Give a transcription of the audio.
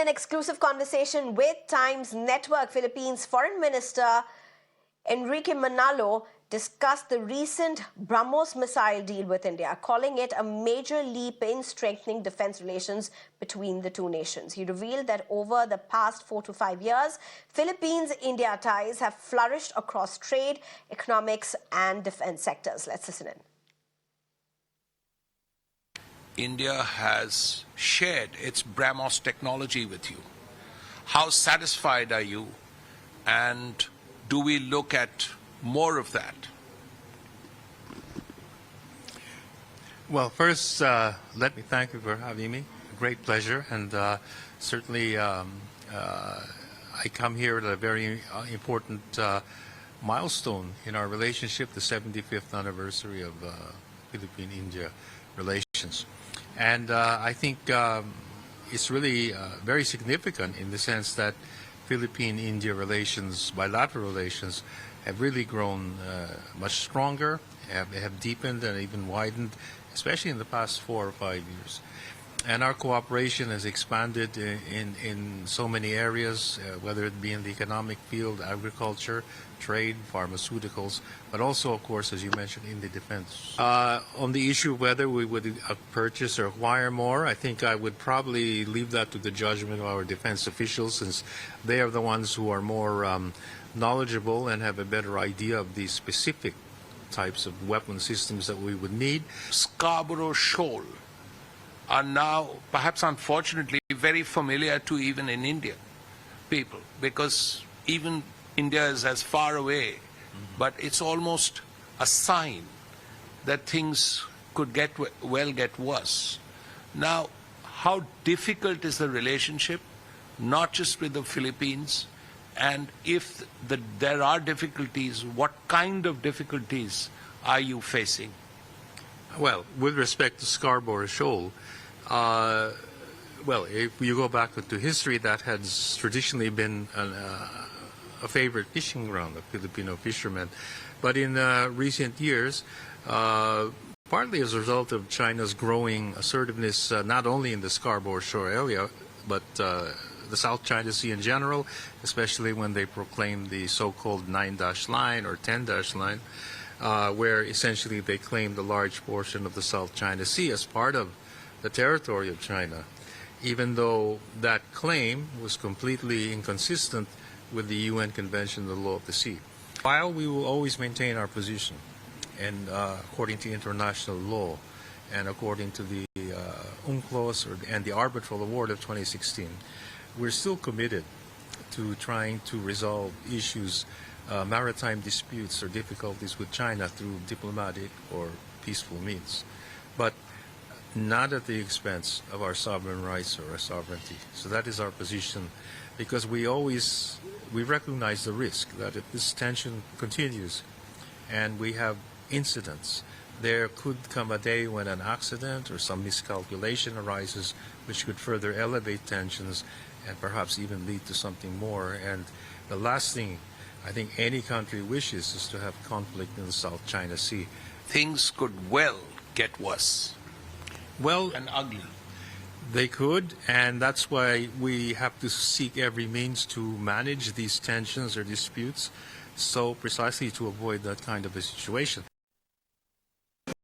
an exclusive conversation with Times Network. Philippines Foreign Minister Enrique Manalo discussed the recent BrahMos missile deal with India, calling it a major leap in strengthening defense relations between the two nations. He revealed that over the past 4 to 5 years, Philippines-India ties have flourished across trade, economics and defense sectors. Let's listen in. India has shared its BrahMos technology with you. How satisfied are you? And do we look at more of that? Well, first, let me thank you for having me. A great pleasure. And certainly I come here at a very important milestone in our relationship, the 75th anniversary of Philippine-India relations. And I think it's really very significant in the sense that Philippine-India relations, bilateral relations, have really grown much stronger, have deepened and even widened, especially in the past 4 or 5 years. And our cooperation has expanded in so many areas, whether it be in the economic field, agriculture, trade, pharmaceuticals, but also, of course, as you mentioned, in the defense. On the issue of whether we would purchase or acquire more, I think I would probably leave that to the judgment of our defense officials, since they are the ones who are more knowledgeable and have a better idea of the specific types of weapon systems that we would need. Scarborough Shoal are now, perhaps unfortunately, very familiar to even in India people, because even India is as far away, but it's almost a sign that things could get worse. Now, how difficult is the relationship, not just with the Philippines, and if there are difficulties, what kind of difficulties are you facing? Well, with respect to Scarborough Shoal, well, if you go back to history, that has traditionally been a favorite fishing ground of Filipino fishermen. But in recent years, partly as a result of China's growing assertiveness, not only in the Scarborough Shoal area, but the South China Sea in general, especially when they proclaimed the so-called 9-dash line or 10-dash line, where essentially they claimed a large portion of the South China Sea as part of the territory of China, even though that claim was completely inconsistent with the UN Convention on the Law of the Sea. While we will always maintain our position, and according to international law, and according to the UNCLOS and the Arbitral Award of 2016, we're still committed to trying to resolve issues, maritime disputes or difficulties with China through diplomatic or peaceful means, but not at the expense of our sovereign rights or our sovereignty. So that is our position, because we recognize the risk that if this tension continues and we have incidents, there could come a day when an accident or some miscalculation arises which could further elevate tensions and perhaps even lead to something more. And the last thing I think any country wishes is to have conflict in the South China Sea. Things could well get worse. Well, and ugly. They could, and that's why we have to seek every means to manage these tensions or disputes, so precisely to avoid that kind of a situation.